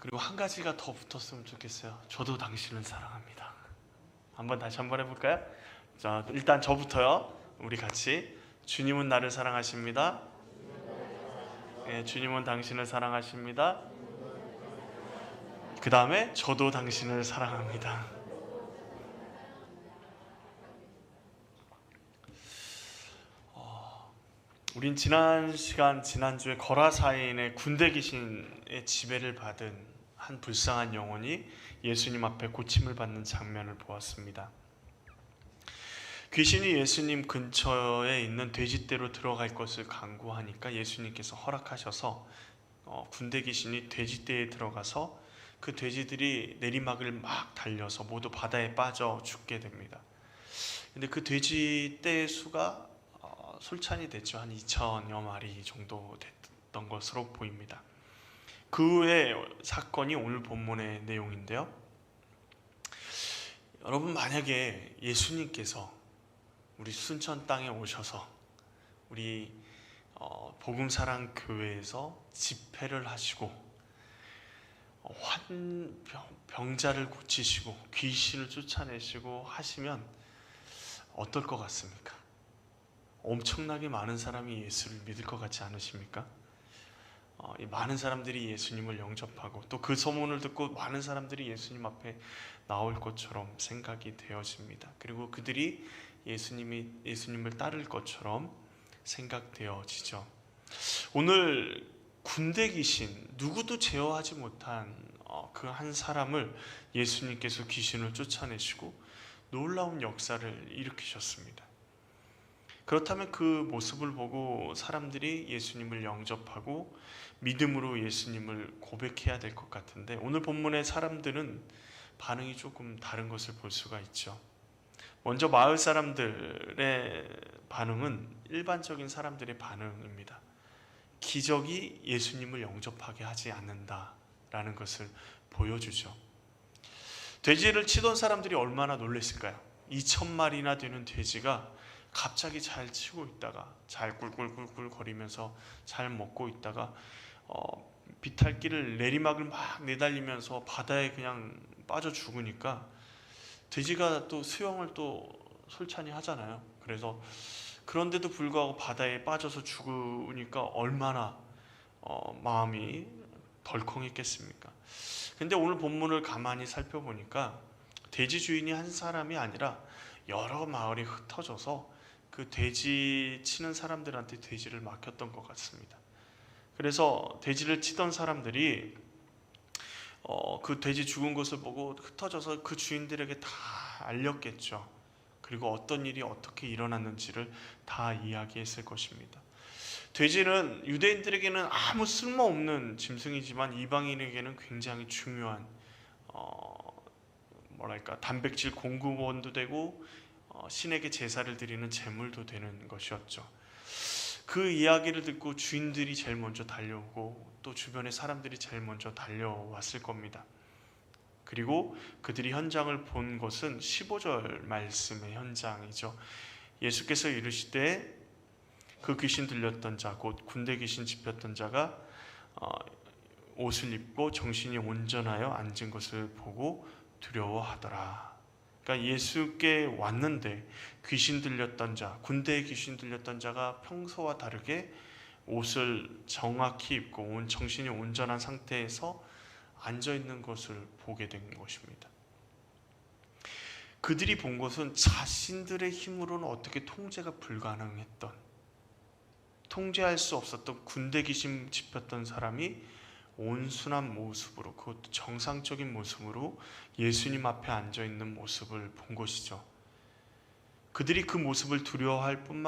그리고 한 가지가 더 붙었으면 좋겠어요. 저도 당신을 사랑합니다. 다시 한번 해볼까요? 자, 일단 저부터요. 우리 같이. 주님은 나를 사랑하십니다. 예, 주님은 당신을 사랑하십니다. 그 다음에 저도 당신을 사랑합니다. 우린 지난주에 거라사인의 군대 귀신의 지배를 받은 한 불쌍한 영혼이 예수님 앞에 고침을 받는 장면을 보았습니다. 귀신이 예수님 근처에 있는 돼지떼로 들어갈 것을 강구하니까 예수님께서 허락하셔서 군대 귀신이 돼지떼에 들어가서 그 돼지들이 내리막을 막 달려서 모두 바다에 빠져 죽게 됩니다. 근데 그 돼지떼의 수가 솔찬이 됐죠. 한 2천여 마리 정도 됐던 것으로 보입니다. 그 후의 사건이 오늘 본문의 내용인데요. 여러분, 만약에 예수님께서 우리 순천 땅에 오셔서 우리 복음사랑교회에서 집회를 하시고 병자를 고치시고 귀신을 쫓아내시고 하시면 어떨 것 같습니까? 엄청나게 많은 사람이 예수를 믿을 것 같지 않으십니까? 많은 사람들이 예수님을 영접하고 또 그 소문을 듣고 많은 사람들이 예수님 앞에 나올 것처럼 생각이 되어집니다. 그리고 그들이 예수님을 따를 것처럼 생각되어지죠. 오늘 군대 귀신, 누구도 제어하지 못한 그 한 사람을 예수님께서 귀신을 쫓아내시고 놀라운 역사를 일으키셨습니다. 그렇다면 그 모습을 보고 사람들이 예수님을 영접하고 믿음으로 예수님을 고백해야 될 것 같은데, 오늘 본문의 사람들은 반응이 조금 다른 것을 볼 수가 있죠. 먼저 마을 사람들의 반응은 일반적인 사람들의 반응입니다. 기적이 예수님을 영접하게 하지 않는다라는 것을 보여주죠. 돼지를 치던 사람들이 얼마나 놀랐을까요? 2,000마리나 되는 돼지가 갑자기 잘 치고 있다가 잘 꿀꿀꿀꿀 거리면서 잘 먹고 있다가 비탈길을 내리막을 막 내달리면서 바다에 그냥 빠져 죽으니까 돼지가 또 수영을 또 솔찬히 하잖아요. 그래서 그런데도 불구하고 바다에 빠져서 죽으니까 얼마나 마음이 덜컹했겠습니까? 근데 오늘 본문을 가만히 살펴보니까 돼지 주인이 한 사람이 아니라 여러 마을이 흩어져서 그 돼지 치는 사람들한테 돼지를 맡겼던 것 같습니다. 그래서 돼지를 치던 사람들이 그 돼지 죽은 것을 보고 흩어져서 그 주인들에게 다 알렸겠죠. 그리고 어떤 일이 어떻게 일어났는지를 다 이야기했을 것입니다. 돼지는 유대인들에게는 아무 쓸모없는 짐승이지만 이방인에게는 굉장히 중요한 단백질 공급원도 되고 신에게 제사를 드리는 제물도 되는 것이었죠. 그 이야기를 듣고 주인들이 제일 먼저 달려오고 또 주변의 사람들이 제일 먼저 달려왔을 겁니다. 그리고 그들이 현장을 본 것은 15절 말씀의 현장이죠. 예수께서 이르시되 그 귀신 들렸던 자, 곧 군대 귀신 집혔던 자가 옷을 입고 정신이 온전하여 앉은 것을 보고 두려워하더라. 그러니까 예수께 왔는데 귀신 들렸던 자, 군대에 귀신 들렸던 자가 평소와 다르게 옷을 정확히 입고 온 정신이 온전한 상태에서 앉아 있는 것을 보게 된 것입니다. 그들이 본 것은 자신들의 힘으로는 어떻게 통제가 불가능했던, 통제할 수 없었던 군대 귀신 집혔던 사람이 온순한 모습으로, 그것도 정상적인 모습으로 예수님 앞에 앉아 있는 모습을 본 것이죠. 그들이 그 모습을 두려워할 뿐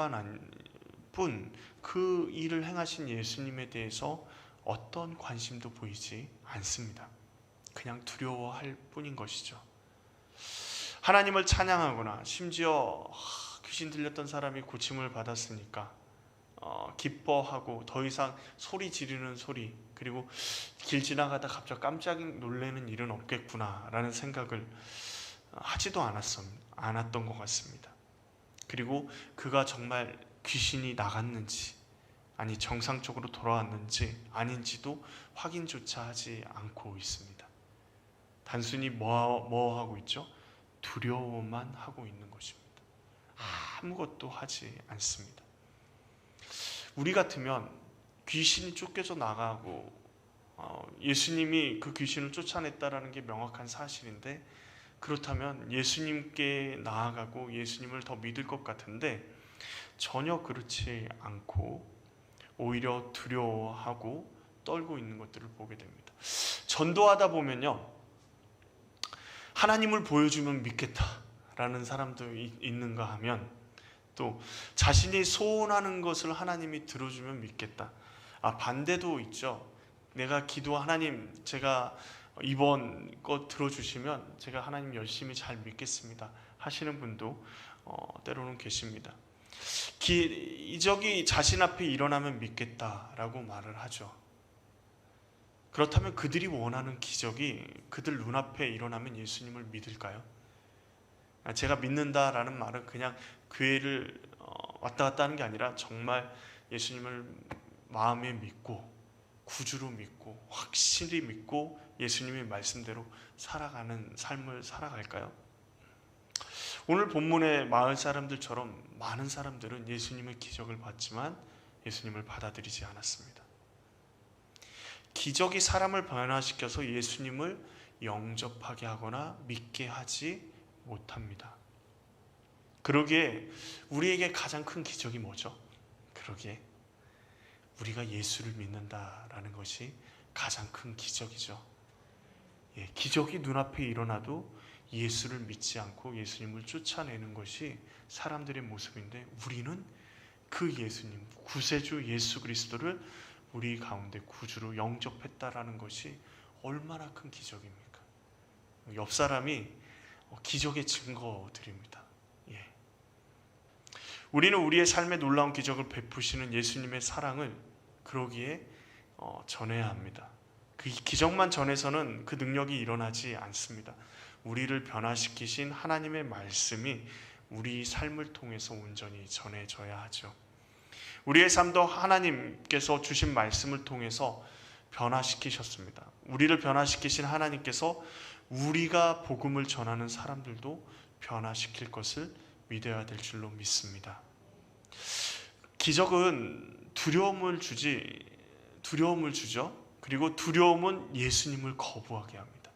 그 일을 행하신 예수님에 대해서 어떤 관심도 보이지 않습니다. 그냥 두려워할 뿐인 것이죠. 하나님을 찬양하거나 심지어 귀신 들렸던 사람이 고침을 받았으니까 기뻐하고 더 이상 소리 지르는 소리, 그리고 길 지나가다 갑자기 깜짝 놀라는 일은 없겠구나 라는 생각을 하지도 않았던 것 같습니다. 그리고 그가 정말 귀신이 나갔는지 아니 정상적으로 돌아왔는지 아닌지도 확인조차 하지 않고 있습니다. 단순히 뭐 하고 있죠? 두려워만 하고 있는 것입니다. 아무것도 하지 않습니다. 우리 같으면 귀신이 쫓겨져 나가고 예수님이 그 귀신을 쫓아냈다라는 게 명확한 사실인데, 그렇다면 예수님께 나아가고 예수님을 더 믿을 것 같은데 전혀 그렇지 않고 오히려 두려워하고 떨고 있는 것들을 보게 됩니다. 전도하다 보면요, 하나님을 보여주면 믿겠다라는 사람도 있는가 하면, 또 자신이 소원하는 것을 하나님이 들어주면 믿겠다. 반대도 있죠. 내가 기도 하나님, 제가 이번 거 들어주시면 제가 하나님 열심히 잘 믿겠습니다 하시는 분도 때로는 계십니다. 이적이 자신 앞에 일어나면 믿겠다라고 말을 하죠. 그렇다면 그들이 원하는 기적이 그들 눈앞에 일어나면 예수님을 믿을까요? 제가 믿는다라는 말은 그냥 교회를 왔다 갔다 하는 게 아니라 정말 예수님을 마음에 믿고 구주로 믿고 확실히 믿고 예수님의 말씀대로 살아가는 삶을 살아갈까요? 오늘 본문의 마을 사람들처럼 많은 사람들은 예수님의 기적을 봤지만 예수님을 받아들이지 않았습니다. 기적이 사람을 변화시켜서 예수님을 영접하게 하거나 믿게 하지 못합니다. 그러기에 우리에게 가장 큰 기적이 뭐죠? 그러기에 우리가 예수를 믿는다라는 것이 가장 큰 기적이죠. 기적이 눈앞에 일어나도 예수를 믿지 않고 예수님을 쫓아내는 것이 사람들의 모습인데, 우리는 그 예수님, 구세주 예수 그리스도를 우리 가운데 구주로 영접했다라는 것이 얼마나 큰 기적입니까? 옆 사람이 기적의 증거들입니다. 우리는 우리의 삶에 놀라운 기적을 베푸시는 예수님의 사랑을 그러기에 전해야 합니다. 그 기적만 전해서는 그 능력이 일어나지 않습니다. 우리를 변화시키신 하나님의 말씀이 우리 삶을 통해서 온전히 전해져야 하죠. 우리의 삶도 하나님께서 주신 말씀을 통해서 변화시키셨습니다. 우리를 변화시키신 하나님께서 우리가 복음을 전하는 사람들도 변화시킬 것을 믿어야 될 줄로 믿습니다. 기적은 두려움을 주죠. 그리고 두려움은 예수님을 거부하게 합니다.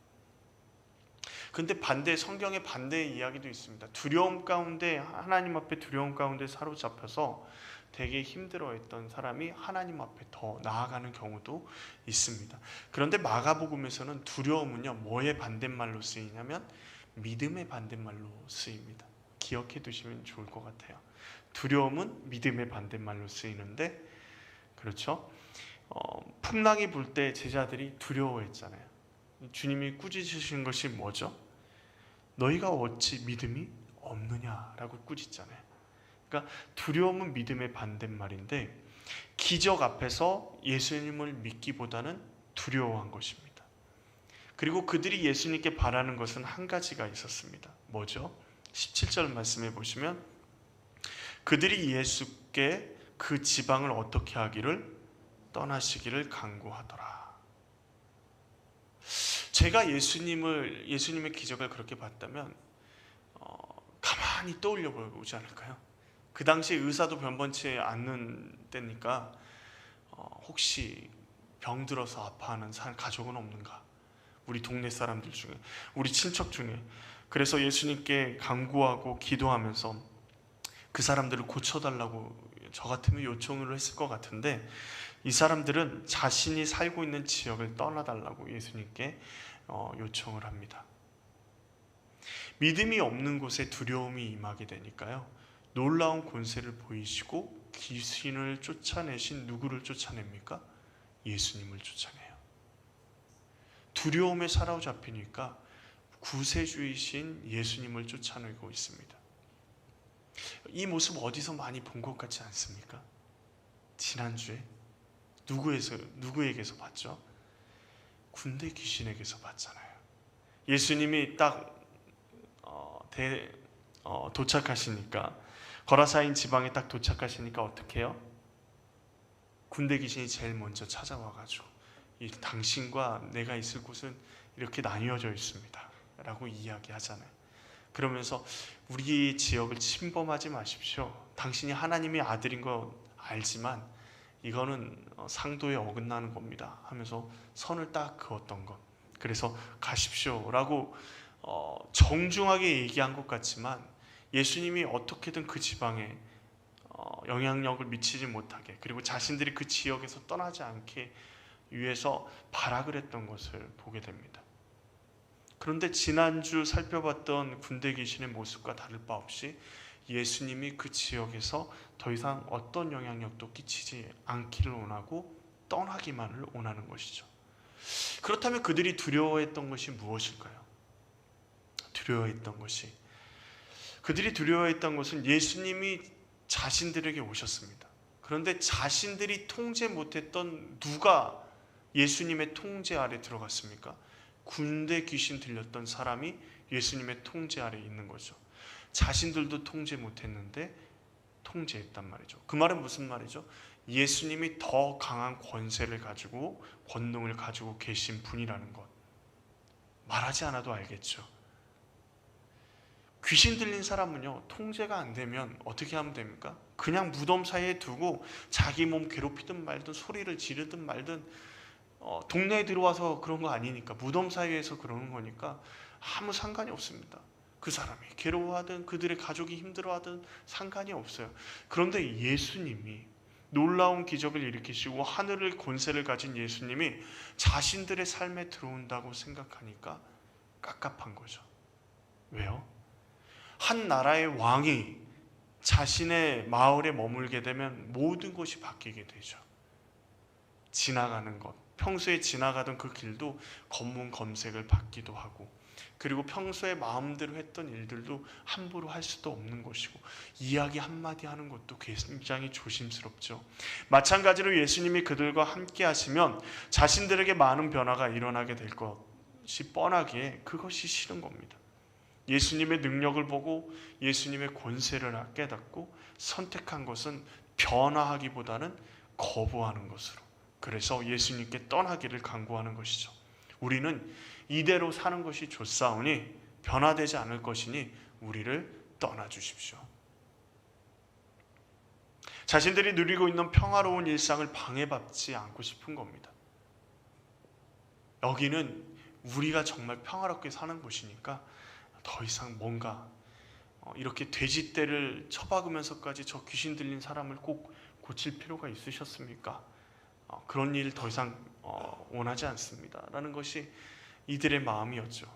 그런데 성경의 반대의 이야기도 있습니다. 두려움 가운데, 하나님 앞에 두려움 가운데 사로잡혀서 되게 힘들어했던 사람이 하나님 앞에 더 나아가는 경우도 있습니다. 그런데 마가복음에서는 두려움은요, 뭐의 반대말로 쓰이냐면 믿음의 반대말로 쓰입니다. 기억해 두시면 좋을 것 같아요. 두려움은 믿음의 반대말로 쓰이는데, 그렇죠? 풍랑이 불 때 제자들이 두려워했잖아요. 주님이 꾸짖으신 것이 뭐죠? 너희가 어찌 믿음이 없느냐라고 꾸짖잖아요. 그러니까 두려움은 믿음의 반대말인데, 기적 앞에서 예수님을 믿기보다는 두려워한 것입니다. 그리고 그들이 예수님께 바라는 것은 한 가지가 있었습니다. 뭐죠? 17절 말씀해 보시면, 그들이 예수께 그 지방을 어떻게 하기를 떠나시기를 간구하더라. 제가 예수님의 기적을 그렇게 봤다면 가만히 떠올려 보지 않을까요? 그 당시 의사도 변변치 않는 때니까 혹시 병들어서 아파하는 가족은 없는가? 우리 동네 사람들 중에, 우리 친척 중에. 그래서 예수님께 간구하고 기도하면서 그 사람들을 고쳐달라고 저 같으면 요청을 했을 것 같은데, 이 사람들은 자신이 살고 있는 지역을 떠나달라고 예수님께 요청을 합니다. 믿음이 없는 곳에 두려움이 임하게 되니까요, 놀라운 권세를 보이시고 귀신을 쫓아내신 누구를 쫓아냅니까? 예수님을 쫓아내요. 두려움에 사로잡히니까 구세주이신 예수님을 쫓아내고 있습니다. 이 모습 어디서 많이 본 것 같지 않습니까? 지난주에 누구에게서 봤죠? 군대 귀신에게서 봤잖아요. 예수님이 딱 도착하시니까, 거라사인 지방에 딱 도착하시니까 어떻게 해요? 군대 귀신이 제일 먼저 찾아와가지고 이 당신과 내가 있을 곳은 이렇게 나뉘어져 있습니다 라고 이야기하잖아요. 그러면서 우리 지역을 침범하지 마십시오. 당신이 하나님의 아들인 거 알지만 이거는 상도에 어긋나는 겁니다 하면서 선을 딱 그었던 것. 그래서 가십시오 라고 정중하게 얘기한 것 같지만 예수님이 어떻게든 그 지방에 영향력을 미치지 못하게, 그리고 자신들이 그 지역에서 떠나지 않게 위해서 발악을 했던 것을 보게 됩니다. 그런데 지난주 살펴봤던 군대 귀신의 모습과 다를 바 없이 예수님이 그 지역에서 더 이상 어떤 영향력도 끼치지 않기를 원하고 떠나기만을 원하는 것이죠. 그렇다면 그들이 두려워했던 것이 무엇일까요? 그들이 두려워했던 것은 예수님이 자신들에게 오셨습니다. 그런데 자신들이 통제 못했던 누가 예수님의 통제 아래 들어갔습니까? 군대 귀신 들렸던 사람이 예수님의 통제 아래 있는 거죠. 자신들도 통제 못했는데 통제했단 말이죠. 그 말은 무슨 말이죠? 예수님이 더 강한 권세를 가지고, 권능을 가지고 계신 분이라는 것, 말하지 않아도 알겠죠. 귀신 들린 사람은요, 통제가 안 되면 어떻게 하면 됩니까? 그냥 무덤 사이에 두고 자기 몸 괴롭히든 말든 소리를 지르든 말든, 동네에 들어와서 그런 거 아니니까, 무덤 사이에서 그러는 거니까 아무 상관이 없습니다. 그 사람이 괴로워하든 그들의 가족이 힘들어하든 상관이 없어요. 그런데 예수님이, 놀라운 기적을 일으키시고 하늘의 권세를 가진 예수님이 자신들의 삶에 들어온다고 생각하니까 깝깝한 거죠. 왜요? 한 나라의 왕이 자신의 마을에 머물게 되면 모든 것이 바뀌게 되죠. 지나가는 것, 평소에 지나가던 그 길도 검문 검색을 받기도 하고, 그리고 평소에 마음대로 했던 일들도 함부로 할 수도 없는 것이고, 이야기 한마디 하는 것도 굉장히 조심스럽죠. 마찬가지로 예수님이 그들과 함께 하시면 자신들에게 많은 변화가 일어나게 될 것이 뻔하기에 그것이 싫은 겁니다. 예수님의 능력을 보고 예수님의 권세를 깨닫고 선택한 것은 변화하기보다는 거부하는 것으로, 그래서 예수님께 떠나기를 강구하는 것이죠. 우리는 이대로 사는 것이 좋사오니 변화되지 않을 것이니 우리를 떠나주십시오. 자신들이 누리고 있는 평화로운 일상을 방해받지 않고 싶은 겁니다. 여기는 우리가 정말 평화롭게 사는 곳이니까 더 이상 뭔가 이렇게 돼지떼를 쳐박으면서까지 저 귀신 들린 사람을 꼭 고칠 필요가 있으셨습니까? 그런 일 더 이상 원하지 않습니다 라는 것이 이들의 마음이었죠.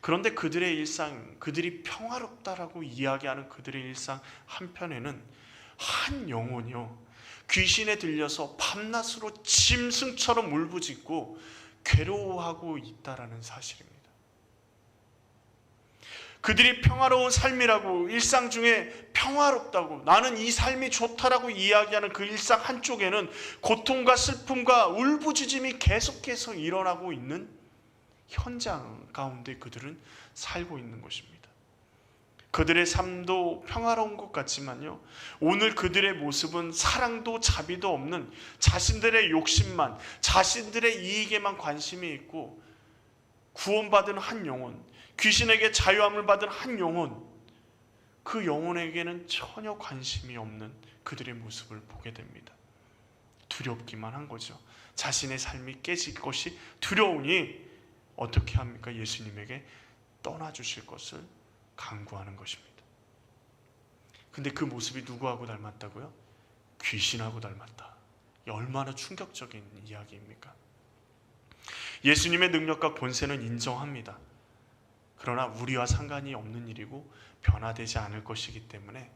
그런데 그들의 일상, 그들이 평화롭다라고 이야기하는 그들의 일상 한편에는 한 영혼이요, 귀신에 들려서 밤낮으로 짐승처럼 울부짖고 괴로워하고 있다라는 사실입니다. 그들이 평화로운 삶이라고, 일상 중에 평화롭다고, 나는 이 삶이 좋다라고 이야기하는 그 일상 한쪽에는 고통과 슬픔과 울부짖음이 계속해서 일어나고 있는 현장 가운데 그들은 살고 있는 것입니다. 그들의 삶도 평화로운 것 같지만요, 오늘 그들의 모습은 사랑도 자비도 없는 자신들의 욕심만, 자신들의 이익에만 관심이 있고, 구원받은 한 영혼, 귀신에게 자유함을 받은 한 영혼, 그 영혼에게는 전혀 관심이 없는 그들의 모습을 보게 됩니다. 두렵기만 한 거죠. 자신의 삶이 깨질 것이 두려우니 어떻게 합니까? 예수님에게 떠나주실 것을 간구하는 것입니다. 근데 그 모습이 누구하고 닮았다고요? 귀신하고 닮았다. 얼마나 충격적인 이야기입니까? 예수님의 능력과 권세는 인정합니다. 그러나 우리와 상관이 없는 일이고 변화되지 않을 것이기 때문에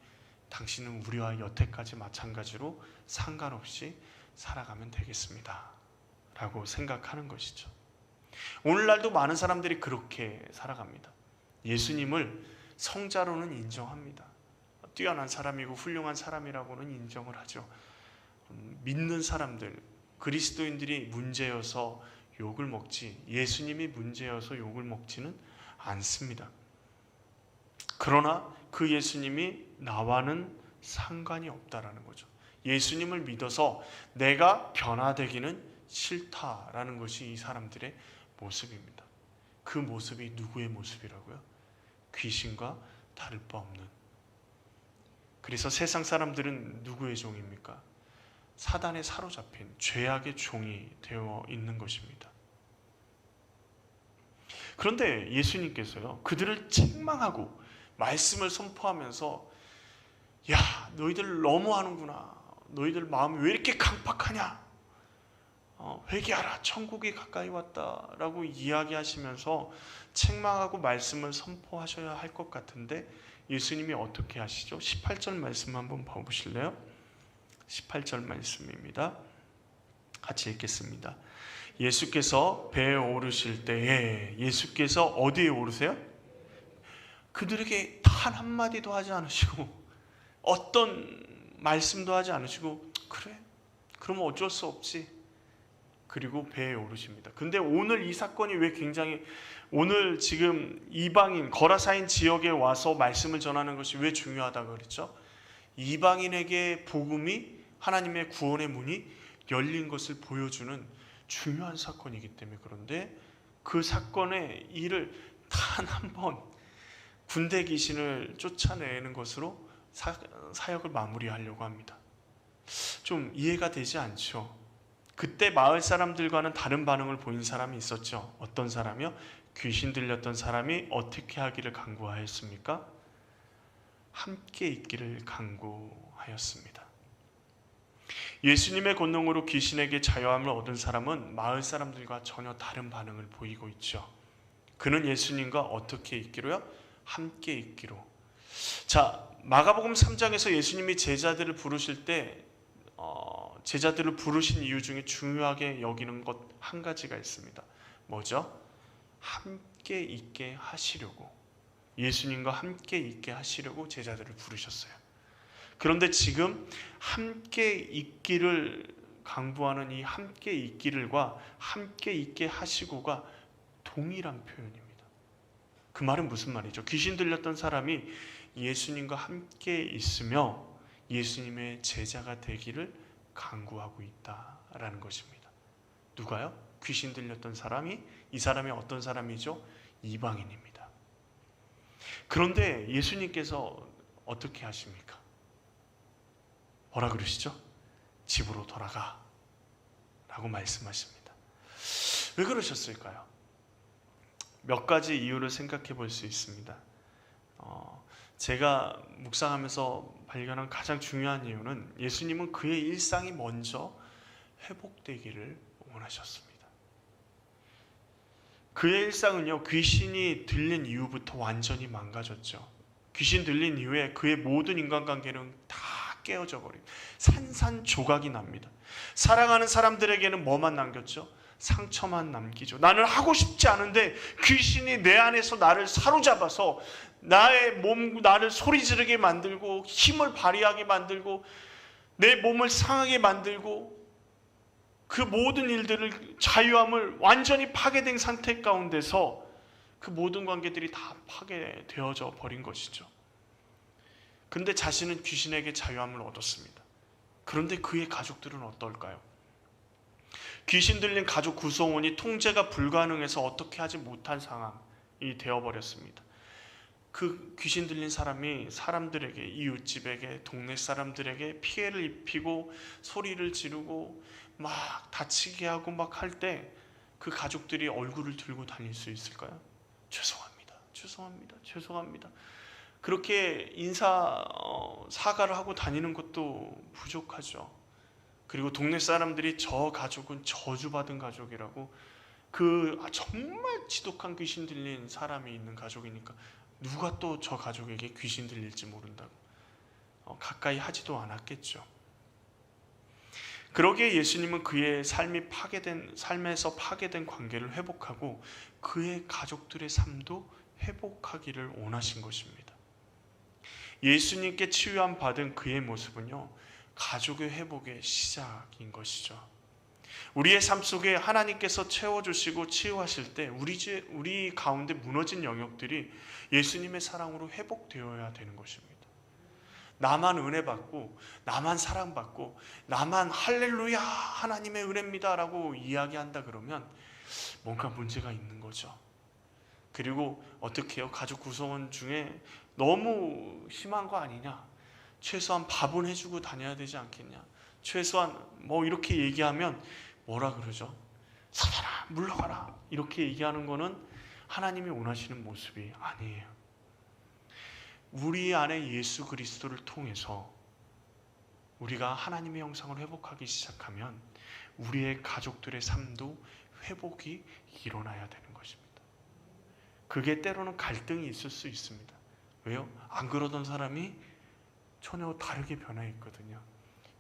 당신은 우리와 여태까지 마찬가지로 상관없이 살아가면 되겠습니다 라고 생각하는 것이죠. 오늘날도 많은 사람들이 그렇게 살아갑니다. 예수님을 성자로는 인정합니다. 뛰어난 사람이고 훌륭한 사람이라고는 인정을 하죠. 믿는 사람들, 그리스도인들이 문제여서 욕을 먹지, 예수님이 문제여서 욕을 먹지는 않습니다. 그러나 그 예수님이 나와는 상관이 없다라는 거죠. 예수님을 믿어서 내가 변화되기는 싫다라는 것이 이 사람들의 모습입니다. 그 모습이 누구의 모습이라고요? 귀신과 다를 바 없는. 그래서 세상 사람들은 누구의 종입니까? 사단에 사로잡힌 죄악의 종이 되어 있는 것입니다. 그런데 예수님께서요, 그들을 책망하고 말씀을 선포하면서 야, 너희들 너무하는구나. 너희들 마음이 왜 이렇게 강팍하냐? 회개하라. 천국이 가까이 왔다라고 이야기하시면서 책망하고 말씀을 선포하셔야 할 것 같은데 예수님이 어떻게 하시죠? 18절 말씀 한번 봐보실래요? 18절 말씀입니다. 같이 읽겠습니다. 예수께서 배에 오르실 때에, 예수께서 어디에 오르세요? 그들에게 단 한마디도 하지 않으시고 어떤 말씀도 하지 않으시고 그래? 그러면 어쩔 수 없지. 그리고 배에 오르십니다. 근데 오늘 이 사건이 왜 굉장히, 오늘 지금 이방인 거라사인 지역에 와서 말씀을 전하는 것이 왜 중요하다고 그랬죠? 이방인에게 복음이, 하나님의 구원의 문이 열린 것을 보여주는 중요한 사건이기 때문에. 그런데 그 사건의 일을 단 한 번 군대 귀신을 쫓아내는 것으로 사역을 마무리하려고 합니다. 좀 이해가 되지 않죠? 그때 마을 사람들과는 다른 반응을 보인 사람이 있었죠. 어떤 사람이요? 귀신 들렸던 사람이 어떻게 하기를 간구하였습니까? 함께 있기를 간구하였습니다. 예수님의 권능으로 귀신에게 자유함을 얻은 사람은 마을 사람들과 전혀 다른 반응을 보이고 있죠. 그는 예수님과 어떻게 있기로요? 함께 있기로. 자, 마가복음 3장에서 예수님이 제자들을 부르실 때 제자들을 부르신 이유 중에 중요하게 여기는 것 한 가지가 있습니다. 뭐죠? 함께 있게 하시려고, 예수님과 함께 있게 하시려고 제자들을 부르셨어요. 그런데 지금 함께 있기를 강구하는 이 함께 있기를과 함께 있게 하시고가 동일한 표현입니다. 그 말은 무슨 말이죠? 귀신 들렸던 사람이 예수님과 함께 있으며 예수님의 제자가 되기를 강구하고 있다라는 것입니다. 누가요? 귀신 들렸던 사람이, 이 사람이 어떤 사람이죠? 이방인입니다. 그런데 예수님께서 어떻게 하십니까? 뭐라 그러시죠? 집으로 돌아가 라고 말씀하십니다. 왜 그러셨을까요? 몇 가지 이유를 생각해 볼 수 있습니다. 제가 묵상하면서 발견한 가장 중요한 이유는 예수님은 그의 일상이 먼저 회복되기를 원하셨습니다. 그의 일상은요, 귀신이 들린 이후부터 완전히 망가졌죠. 귀신 들린 이후에 그의 모든 인간관계는 다 깨어져 버립니다. 산산조각이 납니다. 사랑하는 사람들에게는 뭐만 남겼죠? 상처만 남기죠. 나는 하고 싶지 않은데 귀신이 내 안에서 나를 사로잡아서 나의 몸, 나를 소리 지르게 만들고 힘을 발휘하게 만들고 내 몸을 상하게 만들고 그 모든 일들을, 자유함을 완전히 파괴된 상태 가운데서 그 모든 관계들이 다 파괴되어져 버린 것이죠. 그런데 자신은 귀신에게 자유함을 얻었습니다. 그런데 그의 가족들은 어떨까요? 귀신 들린 가족 구성원이 통제가 불가능해서 어떻게 하지 못한 상황이 되어버렸습니다. 그 귀신 들린 사람이 사람들에게, 이웃집에게, 동네 사람들에게 피해를 입히고 소리를 지르고 막 다치게 하고 막 할 때 그 가족들이 얼굴을 들고 다닐 수 있을까요? 죄송합니다. 죄송합니다. 죄송합니다. 그렇게 사과를 하고 다니는 것도 부족하죠. 그리고 동네 사람들이 저 가족은 저주받은 가족이라고, 정말 지독한 귀신 들린 사람이 있는 가족이니까 누가 또 저 가족에게 귀신 들릴지 모른다고 가까이 하지도 않았겠죠. 그러기에 예수님은 그의 삶에서 파괴된 관계를 회복하고 그의 가족들의 삶도 회복하기를 원하신 것입니다. 예수님께 치유함 받은 그의 모습은요, 가족의 회복의 시작인 것이죠. 우리의 삶 속에 하나님께서 채워주시고 치유하실 때 우리 가운데 무너진 영역들이 예수님의 사랑으로 회복되어야 되는 것입니다. 나만 은혜 받고 나만 사랑받고 나만 할렐루야 하나님의 은혜입니다 라고 이야기한다 그러면 뭔가 문제가 있는 거죠. 그리고 어떻게 해요? 가족 구성원 중에 너무 심한 거 아니냐? 최소한 밥은 해주고 다녀야 되지 않겠냐? 최소한 뭐 이렇게 얘기하면 뭐라 그러죠? 사단아 물러가라 이렇게 얘기하는 거는 하나님이 원하시는 모습이 아니에요. 우리 안에 예수 그리스도를 통해서 우리가 하나님의 형상을 회복하기 시작하면 우리의 가족들의 삶도 회복이 일어나야 되는 것입니다. 그게 때로는 갈등이 있을 수 있습니다. 왜요? 안 그러던 사람이 전혀 다르게 변해 있거든요.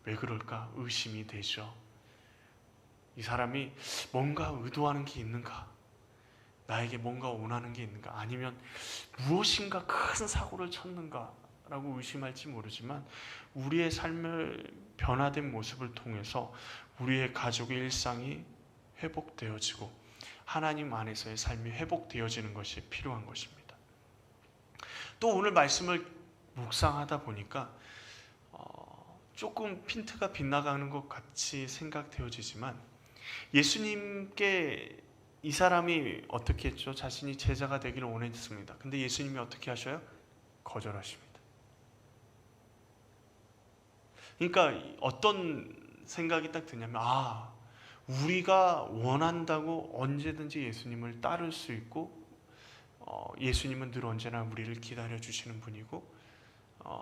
왜 그럴까? 의심이 되죠. 이 사람이 뭔가 의도하는 게 있는가? 나에게 뭔가 원하는 게 있는가? 아니면 무엇인가 큰 사고를 쳤는가? 라고 의심할지 모르지만 우리의 삶을 변화된 모습을 통해서 우리의 가족의 일상이 회복되어지고 하나님 안에서의 삶이 회복되어지는 것이 필요한 것입니다. 또 오늘 말씀을 묵상하다 보니까 조금 핀트가 빗나가는 것 같이 생각되어지지만 예수님께 이 사람이 어떻게 했죠? 자신이 제자가 되기를 원했습니다. 근데 예수님이 어떻게 하셔요? 거절하십니다. 그러니까 어떤 생각이 딱 드냐면 우리가 원한다고 언제든지 예수님을 따를 수 있고 예수님은 늘 언제나 우리를 기다려 주시는 분이고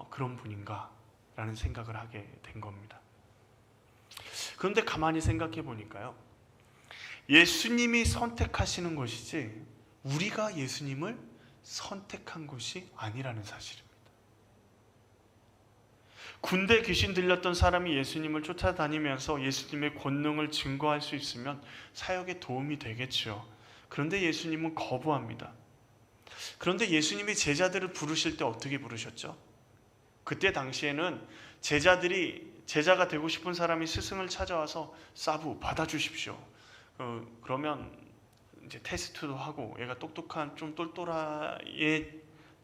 그런 분인가 라는 생각을 하게 된 겁니다. 그런데 가만히 생각해 보니까요, 예수님이 선택하시는 것이지 우리가 예수님을 선택한 것이 아니라는 사실입니다. 군대 귀신 들렸던 사람이 예수님을 쫓아다니면서 예수님의 권능을 증거할 수 있으면 사역에 도움이 되겠죠. 그런데 예수님은 거부합니다. 그런데 예수님이 제자들을 부르실 때 어떻게 부르셨죠? 그때 당시에는 제자가 되고 싶은 사람이 스승을 찾아와서 사부 받아주십시오. 그러면 이제 테스트도 하고 얘가 좀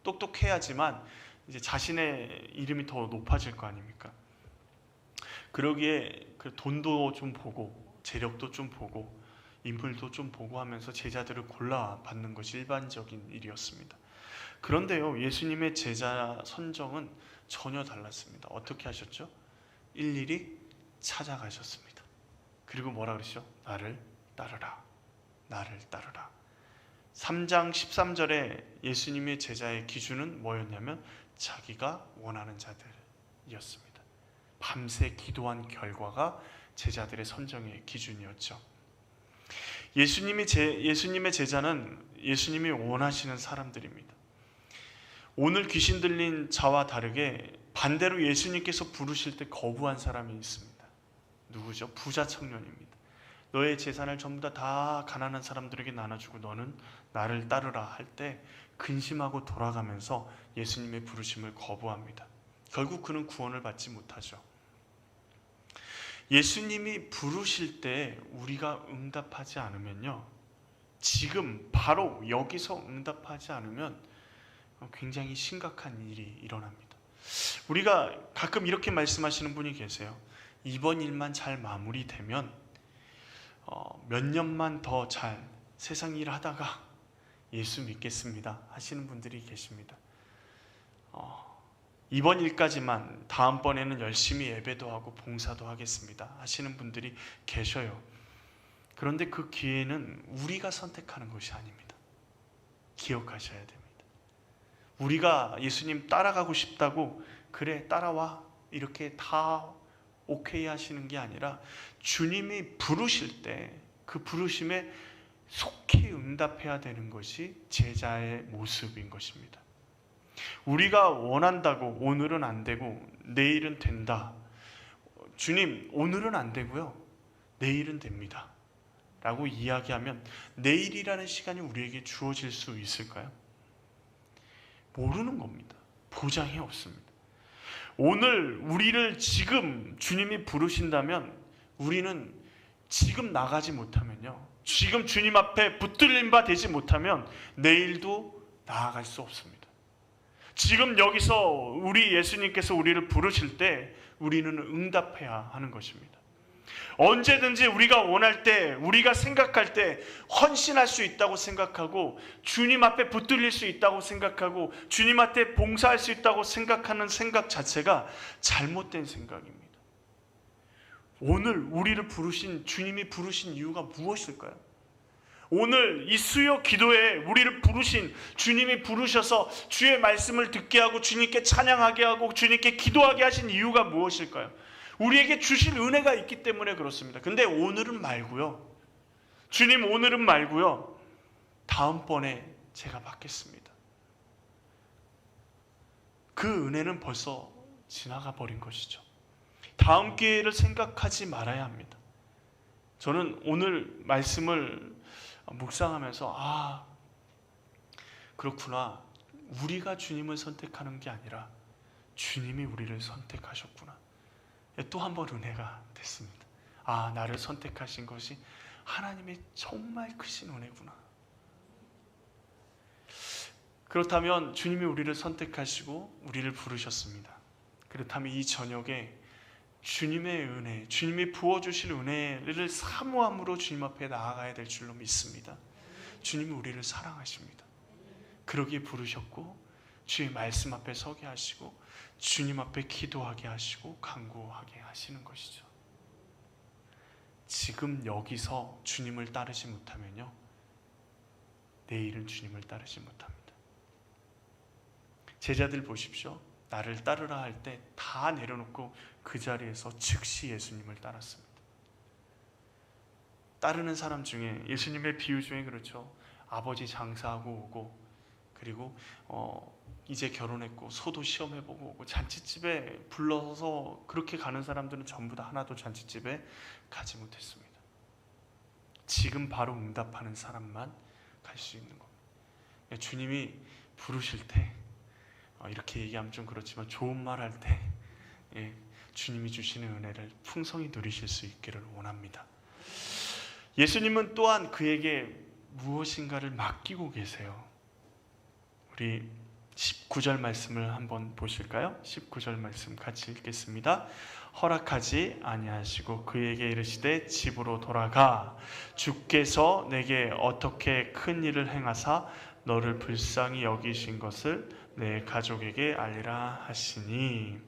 똑똑해야지만 이제 자신의 이름이 더 높아질 거 아닙니까? 그러기에 그 돈도 좀 보고 재력도 좀 보고 인물도 좀 보고 하면서 제자들을 골라 받는 것이 일반적인 일이었습니다. 그런데요, 예수님의 제자 선정은 전혀 달랐습니다. 어떻게 하셨죠? 일일이 찾아가셨습니다. 그리고 뭐라 그러시죠? 나를 따르라. 나를 따르라. 3장 13절에 예수님의 제자의 기준은 뭐였냐면 자기가 원하는 자들이었습니다. 밤새 기도한 결과가 제자들의 선정의 기준이었죠. 예수님의 제자는 예수님이 원하시는 사람들입니다. 오늘 귀신 들린 자와 다르게 반대로 예수님께서 부르실 때 거부한 사람이 있습니다. 누구죠? 부자 청년입니다. 너의 재산을 전부 다 가난한 사람들에게 나눠주고 너는 나를 따르라 할 때 근심하고 돌아가면서 예수님의 부르심을 거부합니다. 결국 그는 구원을 받지 못하죠. 예수님이 부르실 때 우리가 응답하지 않으면요, 지금 바로 여기서 응답하지 않으면 굉장히 심각한 일이 일어납니다. 우리가 가끔 이렇게 말씀하시는 분이 계세요. 이번 일만 잘 마무리되면 몇 년만 더 잘 세상 일 하다가 예수 믿겠습니다 하시는 분들이 계십니다. 이번 일까지만, 다음번에는 열심히 예배도 하고 봉사도 하겠습니다 하시는 분들이 계셔요. 그런데 그 기회는 우리가 선택하는 것이 아닙니다. 기억하셔야 됩니다. 우리가 예수님 따라가고 싶다고 그래 따라와 이렇게 다 오케이 하시는 게 아니라 주님이 부르실 때 그 부르심에 속히 응답해야 되는 것이 제자의 모습인 것입니다. 우리가 원한다고 오늘은 안 되고 내일은 된다. 주님 오늘은 안 되고요, 내일은 됩니다 라고 이야기하면 내일이라는 시간이 우리에게 주어질 수 있을까요? 모르는 겁니다. 보장이 없습니다. 오늘 우리를 지금 주님이 부르신다면 우리는 지금 나가지 못하면요, 지금 주님 앞에 붙들린 바 되지 못하면 내일도 나아갈 수 없습니다. 지금 여기서 우리 예수님께서 우리를 부르실 때 우리는 응답해야 하는 것입니다. 언제든지 우리가 원할 때, 우리가 생각할 때 헌신할 수 있다고 생각하고 주님 앞에 붙들릴 수 있다고 생각하고 주님 앞에 봉사할 수 있다고 생각하는 생각 자체가 잘못된 생각입니다. 오늘 우리를 부르신, 주님이 부르신 이유가 무엇일까요? 오늘 이 수요 기도에 우리를 부르신, 주님이 부르셔서 주의 말씀을 듣게 하고 주님께 찬양하게 하고 주님께 기도하게 하신 이유가 무엇일까요? 우리에게 주실 은혜가 있기 때문에 그렇습니다. 근데 오늘은 말고요, 주님 오늘은 말고요, 다음번에 제가 받겠습니다. 그 은혜는 벌써 지나가 버린 것이죠. 다음 기회를 생각하지 말아야 합니다. 저는 오늘 말씀을 묵상하면서 그렇구나, 우리가 주님을 선택하는 게 아니라 주님이 우리를 선택하셨구나. 또 한 번 은혜가 됐습니다. 나를 선택하신 것이 하나님의 정말 크신 은혜구나. 그렇다면 주님이 우리를 선택하시고 우리를 부르셨습니다. 그렇다면 이 저녁에 주님의 은혜, 주님이 부어주실 은혜를 사모함으로 주님 앞에 나아가야 될 줄로 믿습니다. 주님이 우리를 사랑하십니다. 그러기에 부르셨고 주의 말씀 앞에 서게 하시고 주님 앞에 기도하게 하시고 간구하게 하시는 것이죠. 지금 여기서 주님을 따르지 못하면요, 내일은 주님을 따르지 못합니다. 제자들 보십시오. 나를 따르라 할 때 다 내려놓고 그 자리에서 즉시 예수님을 따랐습니다. 따르는 사람 중에, 예수님의 비유 중에 그렇죠, 아버지 장사하고 오고, 그리고 이제 결혼했고 소도 시험해보고 오고 잔치집에 불러서 그렇게 가는 사람들은 전부 다 하나도 잔치집에 가지 못했습니다. 지금 바로 응답하는 사람만 갈 수 있는 겁니다. 주님이 부르실 때, 이렇게 얘기하면 좀 그렇지만 좋은 말 할 때 주님이 주시는 은혜를 풍성히 누리실 수 있기를 원합니다. 예수님은 또한 그에게 무엇인가를 맡기고 계세요. 우리 19절 말씀을 한번 보실까요? 19절 말씀 같이 읽겠습니다. 허락하지 아니하시고 그에게 이르시되 집으로 돌아가 주께서 내게 어떻게 큰 일을 행하사 너를 불쌍히 여기신 것을 내 가족에게 알리라 하시니.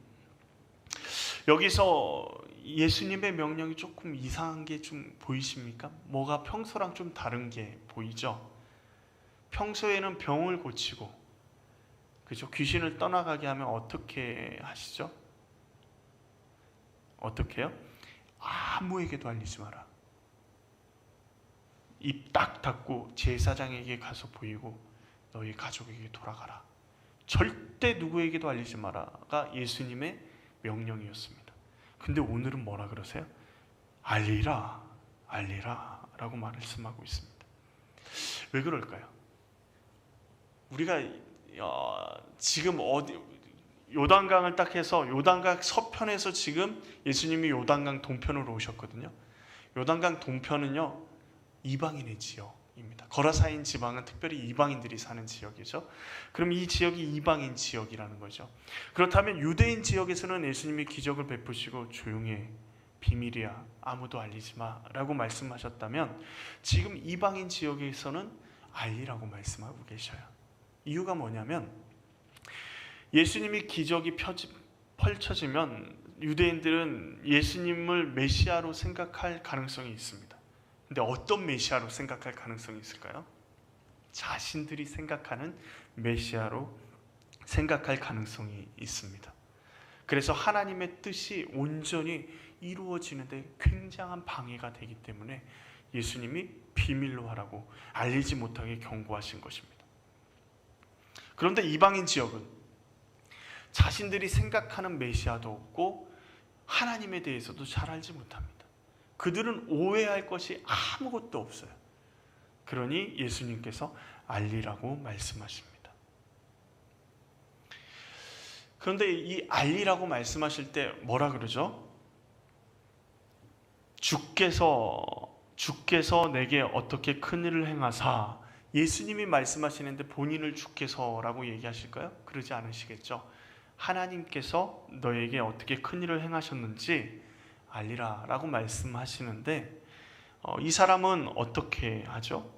여기서 예수님의 명령이 조금 이상한 게 좀 보이십니까? 뭐가 평소랑 좀 다른 게 보이죠? 평소에는 병을 고치고, 그죠? 귀신을 떠나가게 하면 어떻게 하시죠? 어떻게 해요? 아무에게도 알리지 마라. 입 딱 닫고 제사장에게 가서 보이고 너희 가족에게 돌아가라. 절대 누구에게도 알리지 마라가 예수님의 명령이었습니다. 근데 오늘은 뭐라 그러세요? 알리라, 알리라 라고 말씀하고 있습니다. 왜 그럴까요? 우리가 지금 요단강을 딱 해서 요단강 서편에서 지금 예수님이 요단강 동편으로 오셨거든요. 요단강 동편은요, 이방인의 지역입니다. 거라사인 지방은 특별히 이방인들이 사는 지역이죠. 그럼 이 지역이 이방인 지역이라는 거죠. 그렇다면 유대인 지역에서는 예수님이 기적을 베푸시고 조용히 비밀이야, 아무도 알리지 마라고 말씀하셨다면, 지금 이방인 지역에서는 알리라고 말씀하고 계셔요. 이유가 뭐냐면, 예수님이 기적이 펼쳐지면 유대인들은 예수님을 메시아로 생각할 가능성이 있습니다. 근데 어떤 메시아로 생각할 가능성이 있을까요? 자신들이 생각하는 메시아로 생각할 가능성이 있습니다. 그래서 하나님의 뜻이 온전히 이루어지는데 굉장한 방해가 되기 때문에 예수님이 비밀로 하라고, 알리지 못하게 경고하신 것입니다. 그런데 이방인 지역은 자신들이 생각하는 메시아도 없고 하나님에 대해서도 잘 알지 못합니다. 그들은 오해할 것이 아무것도 없어요. 그러니 예수님께서 알리라고 말씀하십니다. 그런데 이 알리라고 말씀하실 때 뭐라 그러죠? 주께서 내게 어떻게 큰 일을 행하사 예수님이 말씀하시는데 본인을 주께서라고 얘기하실까요? 그러지 않으시겠죠. 하나님께서 너에게 어떻게 큰 일을 행하셨는지 알리라 라고 말씀하시는데, 이 사람은 어떻게 하죠?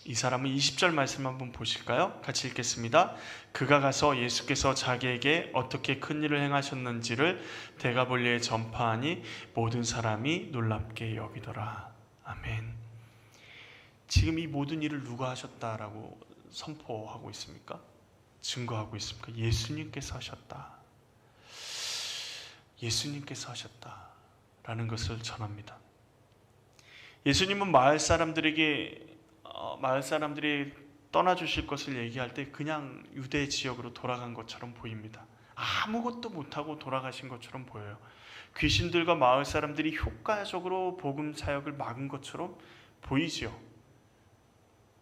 이 사람은 20절 말씀 한번 보실까요? 같이 읽겠습니다. 그가 가서 예수께서 자기에게 어떻게 큰 일을 행하셨는지를 데가볼리에 전파하니 모든 사람이 놀랍게 여기더라. 아멘. 지금 이 모든 일을 누가 하셨다라고 선포하고 있습니까? 증거하고 있습니까? 예수님께서 하셨다. 예수님께서 하셨다라는 것을 전합니다. 예수님은 마을 사람들이 떠나주실 것을 얘기할 때 그냥 유대 지역으로 돌아간 것처럼 보입니다. 아무것도 못하고 돌아가신 것처럼 보여요. 귀신들과 마을 사람들이 효과적으로 복음 사역을 막은 것처럼 보이지요.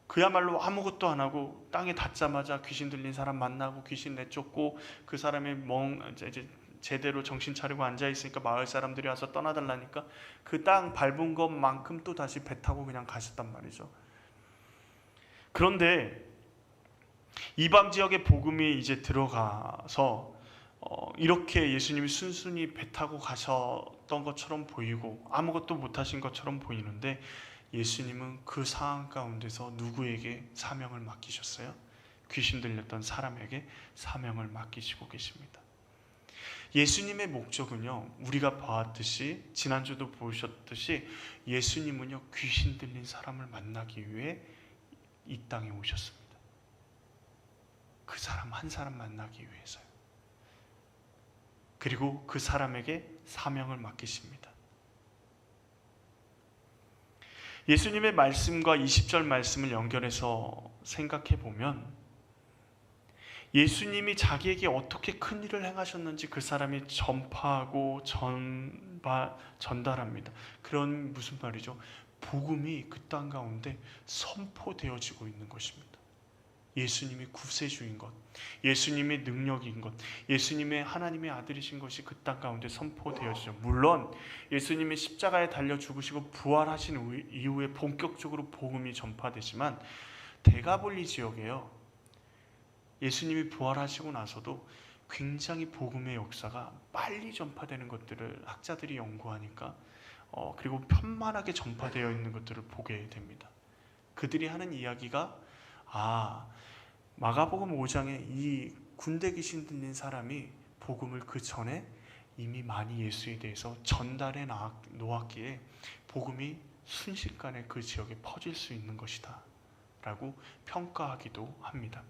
그야말로 아무것도 안 하고 땅에 닿자마자 귀신 들린 사람 만나고 귀신 내쫓고, 그 사람이 이제 제대로 정신 차리고 앉아 있으니까 마을 사람들이 와서 떠나달라니까 그 땅 밟은 것만큼 또 다시 배 타고 그냥 가셨단 말이죠. 그런데 이방 지역의 복음이 이제 들어가서 이렇게 예수님이 순순히 배 타고 가셨던 것처럼 보이고 아무것도 못하신 것처럼 보이는데, 예수님은 그 상황 가운데서 누구에게 사명을 맡기셨어요? 귀신 들렸던 사람에게 사명을 맡기시고 계십니다. 예수님의 목적은요, 우리가 보았듯이 지난주도 보셨듯이 예수님은요 귀신 들린 사람을 만나기 위해 이 땅에 오셨습니다. 그 사람 한 사람 만나기 위해서요. 그리고 그 사람에게 사명을 맡기십니다. 예수님의 말씀과 20절 말씀을 연결해서 생각해 보면, 예수님이 자기에게 어떻게 큰 일을 행하셨는지 그 사람이 전파하고 전달합니다. 그런 무슨 말이죠? 복음이 그 땅 가운데 선포되어지고 있는 것입니다. 예수님이 구세주인 것, 예수님의 능력인 것, 예수님의 하나님의 아들이신 것이 그 땅 가운데 선포되어지죠. 물론 예수님이 십자가에 달려 죽으시고 부활하신 이후에 본격적으로 복음이 전파되지만, 데가볼리 지역에요, 예수님이 부활하시고 나서도 굉장히 복음의 역사가 빨리 전파되는 것들을 학자들이 연구하니까 그리고 편만하게 전파되어 있는 것들을 보게 됩니다. 그들이 하는 이야기가, 마가복음 5장에 이 군대 귀신 들린 사람이 복음을 그 전에 이미 많이 예수에 대해서 전달해 놓았기에 복음이 순식간에 그 지역에 퍼질 수 있는 것이다 라고 평가하기도 합니다.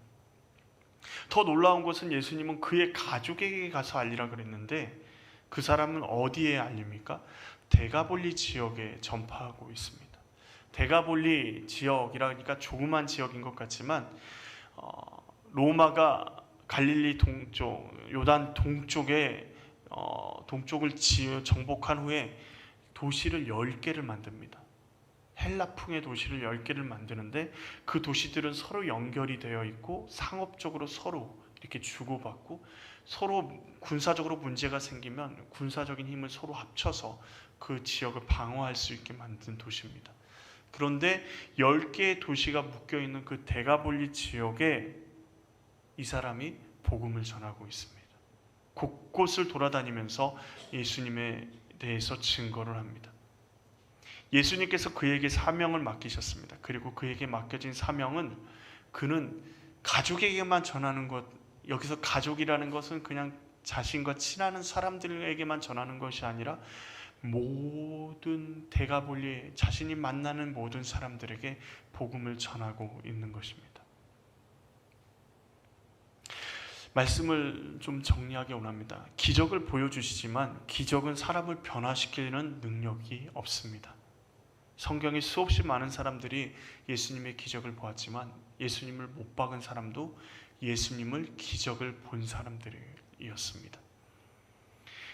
더 놀라운 것은 예수님은 그의 가족에게 가서 알리라 그랬는데, 그 사람은 어디에 알립니까? 데가볼리 지역에 전파하고 있습니다. 데가볼리 지역이라니까 조그만 지역인 것 같지만 로마가 갈릴리 동쪽, 요단 동쪽에 동쪽을 정복한 후에 도시를 10개를 만듭니다. 헬라풍의 도시를 10개를 만드는데, 그 도시들은 서로 연결이 되어 있고 상업적으로 서로 이렇게 주고받고, 서로 군사적으로 문제가 생기면 군사적인 힘을 서로 합쳐서 그 지역을 방어할 수 있게 만든 도시입니다. 그런데 10개의 도시가 묶여있는 그 데가볼리 지역에 이 사람이 복음을 전하고 있습니다. 곳곳을 돌아다니면서 예수님에 대해서 증거를 합니다. 예수님께서 그에게 사명을 맡기셨습니다. 그리고 그에게 맡겨진 사명은 그는 가족에게만 전하는 것, 여기서 가족이라는 것은 그냥 자신과 친한 사람들에게만 전하는 것이 아니라 모든 데가볼리에 자신이 만나는 모든 사람들에게 복음을 전하고 있는 것입니다. 말씀을 좀 정리하기 원합니다. 기적을 보여주시지만 기적은 사람을 변화시키는 능력이 없습니다. 성경에 수없이 많은 사람들이 예수님의 기적을 보았지만 예수님을 못 박은 사람도 예수님을 기적을 본 사람들이었습니다.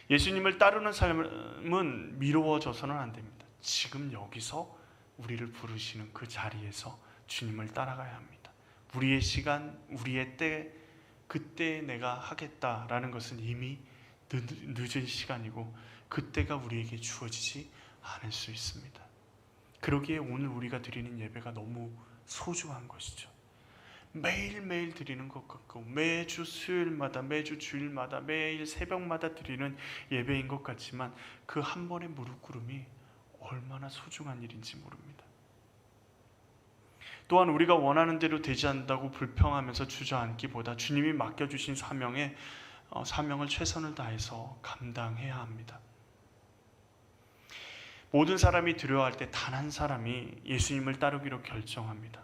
예수님을 따르는 삶은 미루어져서는 안 됩니다. 지금 여기서 우리를 부르시는 그 자리에서 주님을 따라가야 합니다. 우리의 시간, 우리의 때, 그때 내가 하겠다라는 것은 이미 늦은 시간이고 그때가 우리에게 주어지지 않을 수 있습니다. 그러기에 오늘 우리가 드리는 예배가 너무 소중한 것이죠. 매일매일 드리는 것 같고, 매주 수요일마다, 매주 주일마다, 매일 새벽마다 드리는 예배인 것 같지만 그 한 번의 무릎 꿇음이 얼마나 소중한 일인지 모릅니다. 또한 우리가 원하는 대로 되지 않는다고 불평하면서 주저앉기보다 주님이 맡겨주신 사명을 최선을 다해서 감당해야 합니다. 모든 사람이 두려워할 때 단 한 사람이 예수님을 따르기로 결정합니다.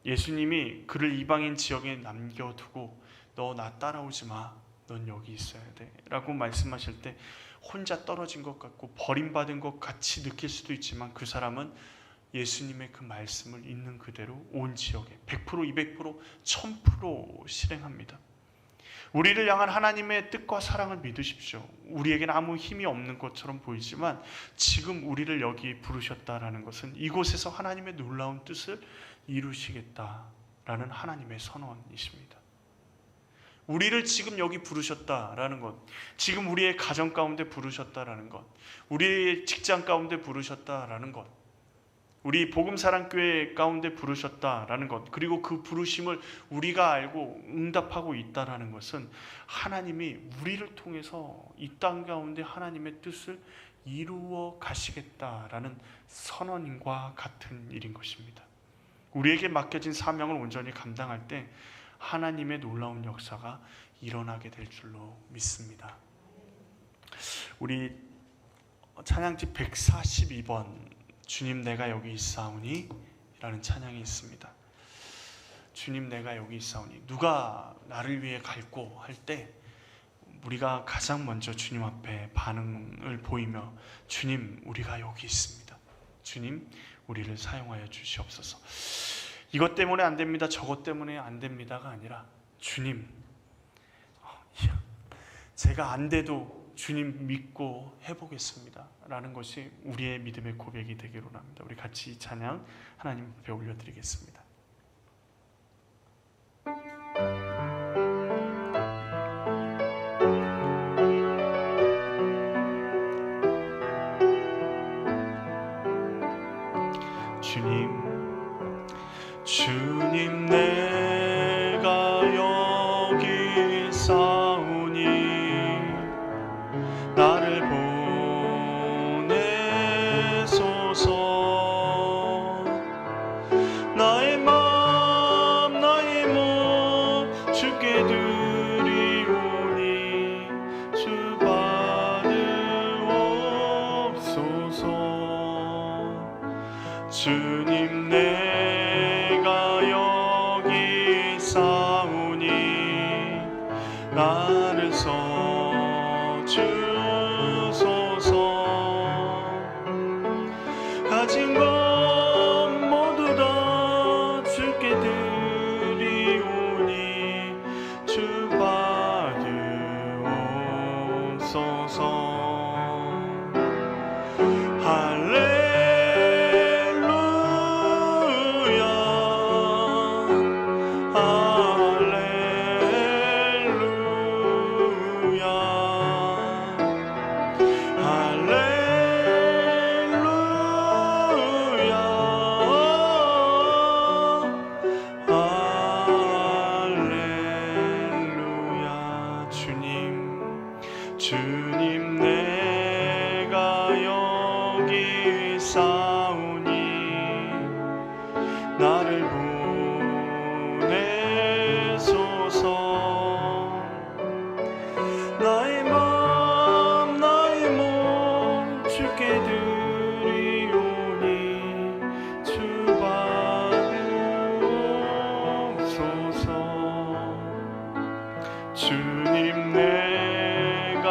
예수님이 그를 이방인 지역에 남겨두고 너 나 따라오지 마, 넌 여기 있어야 돼 라고 말씀하실 때 혼자 떨어진 것 같고 버림받은 것 같이 느낄 수도 있지만, 그 사람은 예수님의 그 말씀을 있는 그대로 온 지역에 100%, 200%, 1000% 실행합니다. 우리를 향한 하나님의 뜻과 사랑을 믿으십시오. 우리에게는 아무 힘이 없는 것처럼 보이지만 지금 우리를 여기 부르셨다라는 것은 이곳에서 하나님의 놀라운 뜻을 이루시겠다라는 하나님의 선언이십니다. 우리를 지금 여기 부르셨다라는 것, 지금 우리의 가정 가운데 부르셨다라는 것, 우리의 직장 가운데 부르셨다라는 것, 우리 복음사랑교회 가운데 부르셨다라는 것, 그리고 그 부르심을 우리가 알고 응답하고 있다라는 것은 하나님이 우리를 통해서 이 땅 가운데 하나님의 뜻을 이루어 가시겠다라는 선언과 같은 일인 것입니다. 우리에게 맡겨진 사명을 온전히 감당할 때 하나님의 놀라운 역사가 일어나게 될 줄로 믿습니다. 우리 찬양집 142번 주님 내가 여기 있사오니 라는 찬양이 있습니다. 주님 내가 여기 있사오니, 누가 나를 위해 갈고 할 때 우리가 가장 먼저 주님 앞에 반응을 보이며 주님 우리가 여기 있습니다, 주님 우리를 사용하여 주시옵소서. 이것 때문에 안 됩니다, 저것 때문에 안 됩니다가 아니라 주님 제가 안 돼도 주님 믿고 해보겠습니다 라는 것이 우리의 믿음의 고백이 되기로 합니다. 우리 같이 이 찬양 하나님 앞에 올려드리겠습니다. 주님 내가 여기 있사오니 나를 보내소서. 나의 맘 나의 몸 주께 드리오니 주 받으옵소서. 주님 내가 여기 있사오니 나를 써주소서. 가진 것 모두 다 주께 드리오니 주 받으옵소서. 주님 내가 여기 있사오니 나를 보내소서. 나의 맘 나의 몸 주께 드리오니 주 받으옵소서. 주님 내가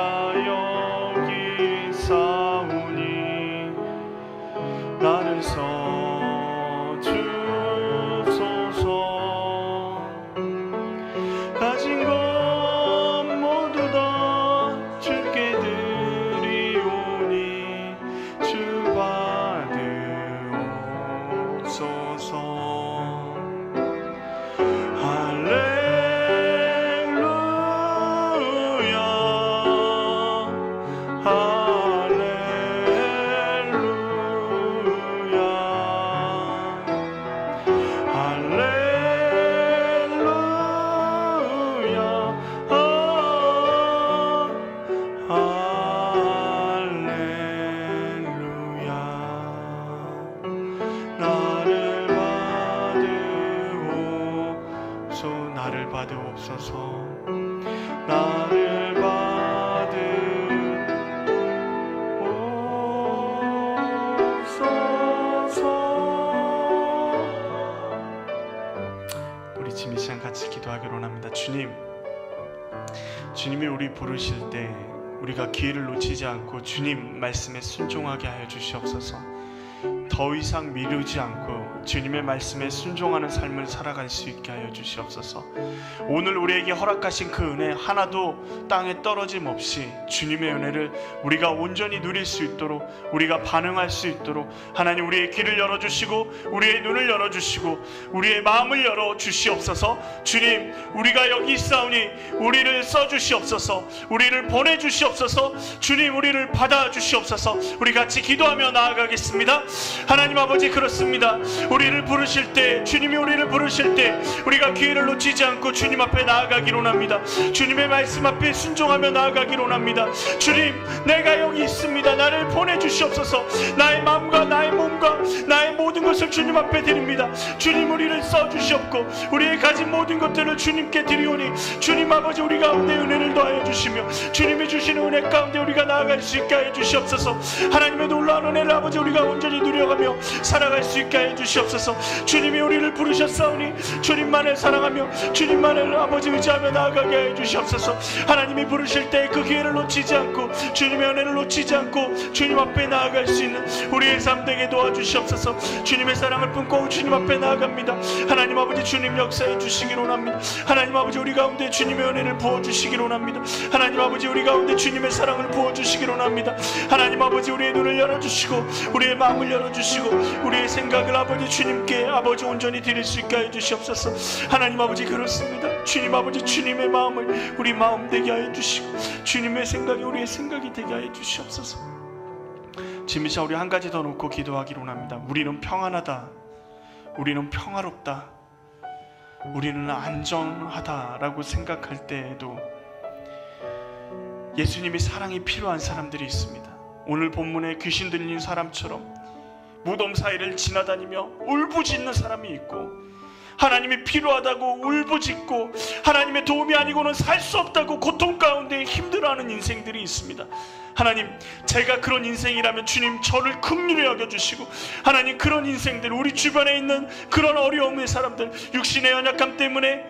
여기 있사오니 나를 써주소서. 가진 것 모두 다 주께 드리오니 주 받으옵소서. 할렐루야 주시옵소서. 나를 받으옵소서. 우리 지금 이 시간 같이 기도하기로 합니다. 주님이 우리 부르실 때 우리가 기회를 놓치지 않고 주님 말씀에 순종하게 하여 주시옵소서. 더 이상 미루지 않고 주님의 말씀에 순종하는 삶을 살아갈 수 있게 하여 주시옵소서. 오늘 우리에게 허락하신 그 은혜 하나도 땅에 떨어짐 없이 주님의 은혜를 우리가 온전히 누릴 수 있도록, 우리가 반응할 수 있도록 하나님 우리의 귀를 열어주시고 우리의 눈을 열어주시고 우리의 마음을 열어주시옵소서. 주님, 우리가 여기 있사오니 우리를 써주시옵소서. 우리를 보내주시옵소서. 주님, 우리를 받아주시옵소서. 우리 같이 기도하며 나아가겠습니다. 하나님 아버지, 그렇습니다. 우리를 부르실 때, 주님이 우리를 부르실 때 우리가 기회를 놓치지 않고 주님 앞에 나아가기로 합니다. 주님의 말씀 앞에 순종하며 나아가기로 합니다. 주님, 내가 여기 있습니다. 나를 보내주시옵소서. 나의 마음과 나의 몸과 나의 모든 것을 주님 앞에 드립니다. 주님, 우리를 써주시옵고 우리의 가진 모든 것들을 주님께 드리오니 주님 아버지, 우리 가운데 은혜를 더하여 주시며 주님이 주시는 은혜 가운데 우리가 나아갈 수 있게 하여 주시옵소서. 하나님의 놀라운 은혜를 아버지 우리가 온전히 누려가며 살아갈 수 있게 하여 주시옵소서. 주님이 우리를 부르셨사오니 주님만을 사랑하며 주님만을 아버지 의지하며 나아가게 하여 주시옵소서. 하나님이 부르실 때 그 기회를 놓치지 않고 주님의 은혜를 놓치지 않고 주님 앞에 나아갈 수 있는 우리의 삶 되게 도와주시옵소서. 주님의 사랑을 품고 주님 앞에 나아갑니다. 하나님 아버지, 주님 역사해 주시기로 합니다. 하나님 아버지, 우리 가운데 주님의 은혜를 부어주시기로 합니다. 하나님 아버지, 우리 가운데 주님의 사랑을 부어주시기로 합니다. 하나님 아버지, 우리의 눈을 열어주시고 우리의 마음을 열어주시고 우리의 생각을 아버지 주님께 아버지 온전히 드릴 수 있게 해 주시옵소서. 하나님 아버지, 그렇습니다. 주님 아버지, 주님의 마음을 우리 마음 되게 하여 주시고 주님의 생각이 우리의 생각이 되게 하여 주시옵소서. 지금 이 시간 우리 한 가지 더 놓고 기도하기로 합니다. 우리는 평안하다, 우리는 평화롭다, 우리는 안전하다라고 생각할 때에도 예수님이 사랑이 필요한 사람들이 있습니다. 오늘 본문에 귀신 들린 사람처럼 무덤 사이를 지나다니며 울부짖는 사람이 있고, 하나님이 필요하다고 울부짖고 하나님의 도움이 아니고는 살 수 없다고 고통 가운데 힘들어하는 인생들이 있습니다. 하나님, 제가 그런 인생이라면 주님 저를 긍휼히 여겨주시고 하나님, 그런 인생들, 우리 주변에 있는 그런 어려움의 사람들, 육신의 연약함 때문에,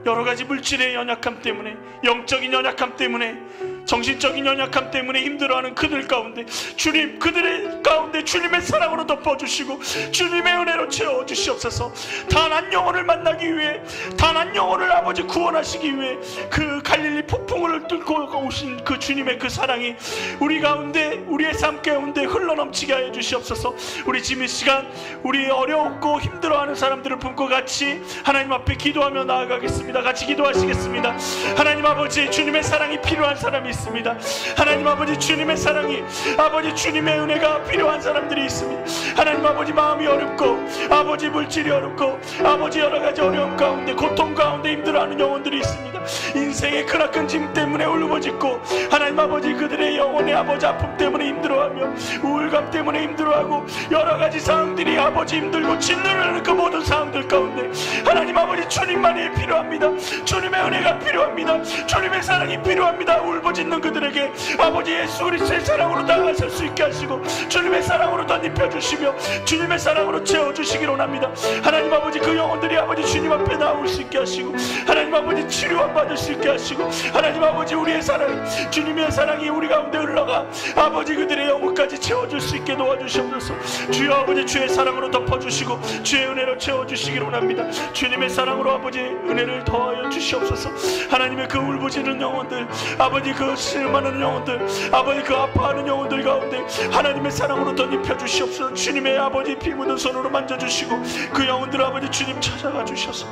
여러가지 물질의 연약함 때문에, 영적인 연약함 때문에, 정신적인 연약함 때문에 힘들어하는 그들 가운데 주님, 그들의 가운데 주님의 사랑으로 덮어주시고 주님의 은혜로 채워주시옵소서. 단 한 영혼을 만나기 위해, 단 한 영혼을 아버지 구원하시기 위해 그 갈릴리 폭풍을 뚫고 오신 그 주님의 그 사랑이 우리 가운데, 우리의 삶 가운데 흘러넘치게 하여 주시옵소서. 우리 지금 이 시간 우리 어려웠고 힘들어하는 사람들을 품고 같이 하나님 앞에 기도하며 나아가겠습니다. 같이 기도하시겠습니다. 하나님 아버지, 주님의 사랑이 필요한 사람이 있습니다. 하나님 아버지, 주님의 사랑이, 아버지 주님의 은혜가 필요한 사람들이 있습니다. 하나님 아버지, 마음이 어렵고 아버지 물질이 어렵고 아버지 여러가지 어려움 가운데, 고통 가운데 힘들어하는 영혼들이 있습니다. 인생의 크나큰 짐 때문에 울부짖고 하나님 아버지, 그들의 영혼의 아버지 아픔 때문에 힘들어하며 우울감 때문에 힘들어하고 여러가지 상황들이 아버지 힘들고 짓누르는 그 모든 상황들 가운데 하나님 아버지, 주님만이 필요합니다. 주님의 은혜가 필요합니다. 주님의 사랑이 필요합니다. 울부짖는 그들에게 아버지 예수 그리스도의 사랑으로 다가설 수 있게 하시고 주님의 사랑으로 덧입혀주시며 주님의 사랑으로 채워주시기로 합니다. 하나님 아버지, 그 영혼들이 아버지 주님 앞에 나올 수 있게 하시고 하나님 아버지 치료만 받을 수 있게 하시고 하나님 아버지, 우리의 사랑, 주님의 사랑이 우리 가운데 흘러가 아버지 그들의 영혼까지 채워줄 수 있게 도와주시옵소서. 주여 아버지, 주의 사랑으로 덮어주시고 주의 은혜로 채워주시기로 합니다. 주님의 사랑으로 아버지 은혜를 더하여 주시옵소서. 하나님의 그 울부짖는 영혼들, 아버지 그 실망하는 영혼들, 아버지 그 아파하는 영혼들 가운데 하나님의 사랑으로 덧입혀 주시옵소서. 주님의 아버지 피 묻은 손으로 만져주시고 그 영혼들 아버지 주님 찾아가 주셔서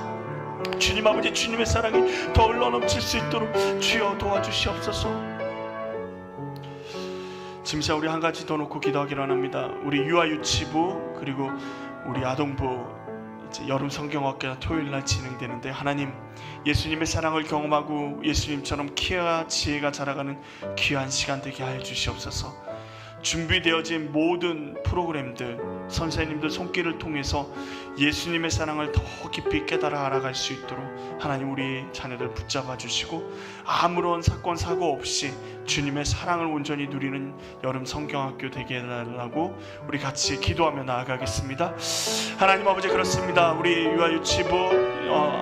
주님 아버지, 주님의 사랑이 더 흘러넘칠 수 있도록 주여 도와주시옵소서. 지금 우리 한 가지 더 놓고 기도하기로 합니다. 우리 유아유치부 그리고 우리 아동부 이제 여름 성경학교가 토요일날 진행되는데, 하나님 예수님의 사랑을 경험하고 예수님처럼 키와 지혜가 자라가는 귀한 시간 되게 하여 주시옵소서. 준비되어진 모든 프로그램들, 선생님들 손길을 통해서 예수님의 사랑을 더 깊이 깨달아 알아갈 수 있도록 하나님 우리 자녀들 붙잡아 주시고 아무런 사건 사고 없이 주님의 사랑을 온전히 누리는 여름 성경학교 되게 해달라고 우리 같이 기도하며 나아가겠습니다. 하나님 아버지, 그렇습니다. 우리 유아유치부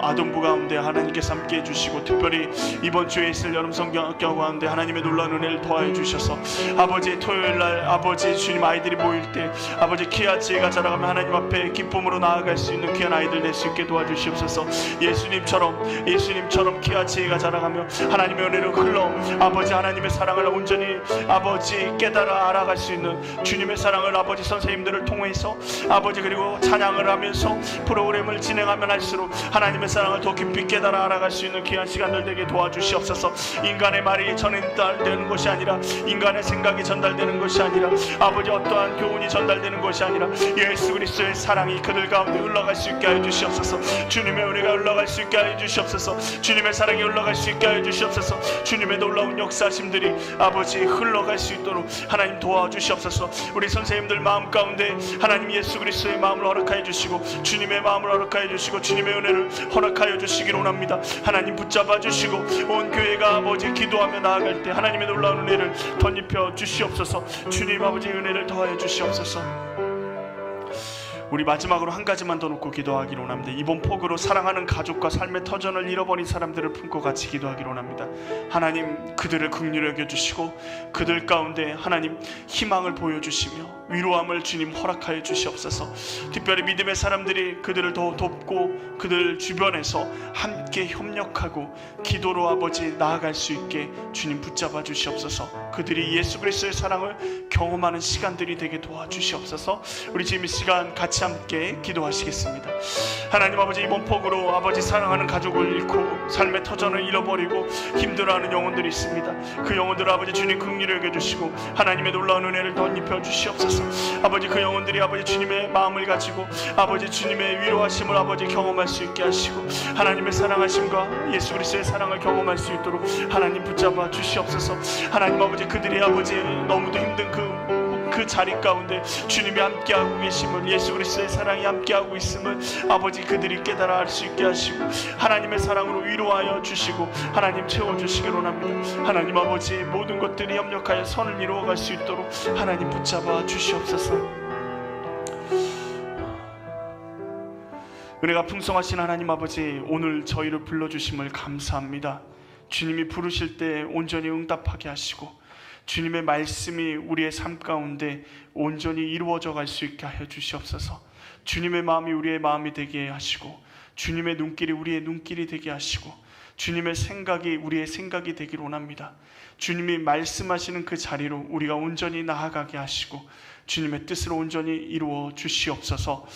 아동부 가운데 하나님께서 함께 해주시고 특별히 이번 주에 있을 여름 성경학교 가운데 하나님의 놀라운 은혜를 더하여 주셔서 아버지 토요일날 아버지 주님 아이들이 모일 때 아버지 귀한 지혜가 자라가며 하나님 앞에 기쁨으로 나아갈 수 있는 귀한 아이들 될 수 있게 도와주시옵소서. 예수님처럼 귀한 지혜가 자라가며 하나님의 은혜를 흘러 아버지 하나님의 사랑을 온전히 아버지 깨달아 알아갈 수 있는 주님의 사랑을 아버지 선생님들을 통해서 아버지 그리고 찬양을 하면서 프로그램을 진행하면 할수록 하나님의 사랑을 더 깊이 깨달아 알아갈 수 있는 귀한 시간들 되게 도와주시옵소서. 인간의 말이 전달되는 것이 아니라 인간의 생각이 전달되는 것이 아니라 아버지 어떠한 교훈이 전달되는 것이 아니라 예수 그리스도의 사랑이 그들 가운데 흘러갈 수 있게 하여 주시옵소서. 주님의 은혜가 흘러갈 수 있게 하여 주시옵소서. 주님의 사랑이 흘러갈 수 있게 하여 주시옵소서. 주님의 놀라운 역사심들이 아버지 흘러갈 수 있도록 하나님 도와주시옵소서. 우리 선생님들 마음 가운데 하나님 예수 그리스도의 마음을 허락하여 주시고 주님의 마음을 허락하여 주시고 주님의 은혜를 허락하여 주시기를 원합니다. 하나님 붙잡아 주시고 온 교회가 아버지 기도하며 나아갈 때 하나님의 놀라운 은혜를 덧입혀 주시옵소서. 주님 아버지 은혜를 더하여 주시옵소서. 우리 마지막으로 한 가지만 더 놓고 기도하기로 원합니다. 이번 폭우로 사랑하는 가족과 삶의 터전을 잃어버린 사람들을 품고 같이 기도하기로 원합니다. 하나님 그들을 긍휼히 여겨주시고 그들 가운데 하나님 희망을 보여주시며 위로함을 주님 허락하여 주시옵소서. 특별히 믿음의 사람들이 그들을 더 돕고 그들 주변에서 함께 협력하고 기도로 아버지 나아갈 수 있게 주님 붙잡아 주시옵소서. 그들이 예수 그리스도의 사랑을 경험하는 시간들이 되게 도와주시옵소서. 우리 지금 이 시간 같이 함께 기도하시겠습니다. 하나님 아버지, 이번 폭우로 아버지 사랑하는 가족을 잃고 삶의 터전을 잃어버리고 힘들어하는 영혼들이 있습니다. 그 영혼들을 아버지 주님 긍휼히 여겨주시고 하나님의 놀라운 은혜를 덧입혀 주시옵소서. 아버지 그 영혼들이 아버지 주님의 마음을 가지고 아버지 주님의 위로하심을 아버지 경험할 수 있게 하시고 하나님의 사랑하심과 예수 그리스도의 사랑을 경험할 수 있도록 하나님 붙잡아 주시옵소서. 하나님 아버지 그들이 아버지 너무도 힘든 그 자리 가운데 주님이 함께하고 계심을, 예수 그리스도의 사랑이 함께하고 있음을 아버지 그들이 깨달아 알 수 있게 하시고 하나님의 사랑으로 위로하여 주시고 하나님 채워주시길 원합니다. 하나님 아버지 모든 것들이 협력하여 선을 이루어갈 수 있도록 하나님 붙잡아 주시옵소서. 은혜가 풍성하신 하나님 아버지, 오늘 저희를 불러주심을 감사합니다. 주님이 부르실 때 온전히 응답하게 하시고 주님의 말씀이 우리의 삶 가운데 온전히 이루어져 갈 수 있게 하여 주시옵소서. 주님의 마음이 우리의 마음이 되게 하시고 주님의 눈길이 우리의 눈길이 되게 하시고 주님의 생각이 우리의 생각이 되기를 원합니다. 주님이 말씀하시는 그 자리로 우리가 온전히 나아가게 하시고 주님의 뜻을 온전히 이루어 주시옵소서.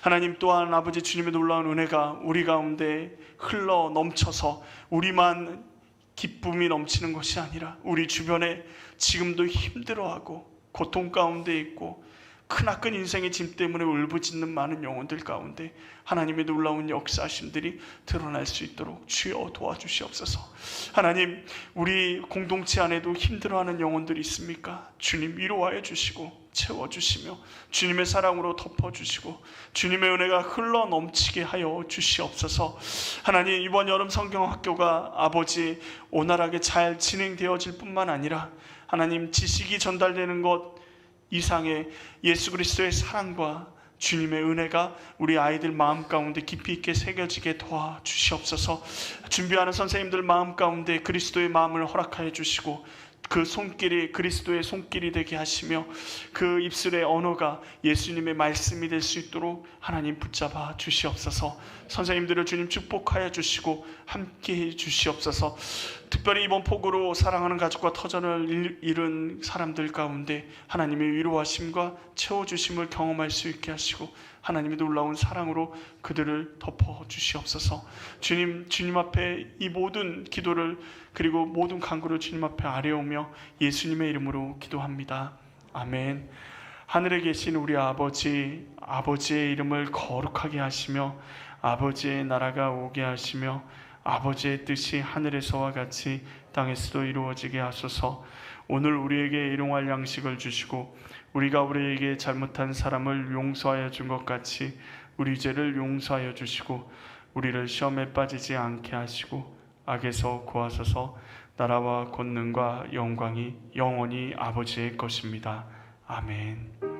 하나님 또한 아버지 주님의 놀라운 은혜가 우리 가운데 흘러 넘쳐서 우리만 기쁨이 넘치는 것이 아니라 우리 주변에 지금도 힘들어하고 고통 가운데 있고 크나큰 인생의 짐 때문에 울부짖는 많은 영혼들 가운데 하나님의 놀라운 역사하심들이 드러날 수 있도록 주여 도와주시옵소서. 하나님, 우리 공동체 안에도 힘들어하는 영혼들이 있습니까? 주님 위로하여 주시고 채워주시며 주님의 사랑으로 덮어주시고 주님의 은혜가 흘러 넘치게 하여 주시옵소서. 하나님, 이번 여름 성경학교가 아버지 원활하게 잘 진행되어질 뿐만 아니라 하나님 지식이 전달되는 것 이상의 예수 그리스도의 사랑과 주님의 은혜가 우리 아이들 마음 가운데 깊이 있게 새겨지게 도와주시옵소서. 준비하는 선생님들 마음 가운데 그리스도의 마음을 허락하여 주시고 그 손길이 그리스도의 손길이 되게 하시며 그 입술의 언어가 예수님의 말씀이 될 수 있도록 하나님 붙잡아 주시옵소서. 선생님들을 주님 축복하여 주시고 함께해 주시옵소서. 특별히 이번 폭우로 사랑하는 가족과 터전을 잃은 사람들 가운데 하나님의 위로하심과 채워주심을 경험할 수 있게 하시고 하나님의 놀라운 사랑으로 그들을 덮어주시옵소서. 주님 앞에 이 모든 기도를 그리고 모든 간구를 주님 앞에 아뢰오며 예수님의 이름으로 기도합니다. 아멘. 하늘에 계신 우리 아버지의 이름을 거룩하게 하시며 아버지의 나라가 오게 하시며 아버지의 뜻이 하늘에서와 같이 땅에서도 이루어지게 하소서. 오늘 우리에게 일용할 양식을 주시고 우리가 우리에게 잘못한 사람을 용서하여 준 것 같이 우리 죄를 용서하여 주시고 우리를 시험에 빠지지 않게 하시고 악에서 구하소서. 나라와 권능과 영광이 영원히 아버지의 것입니다. 아멘.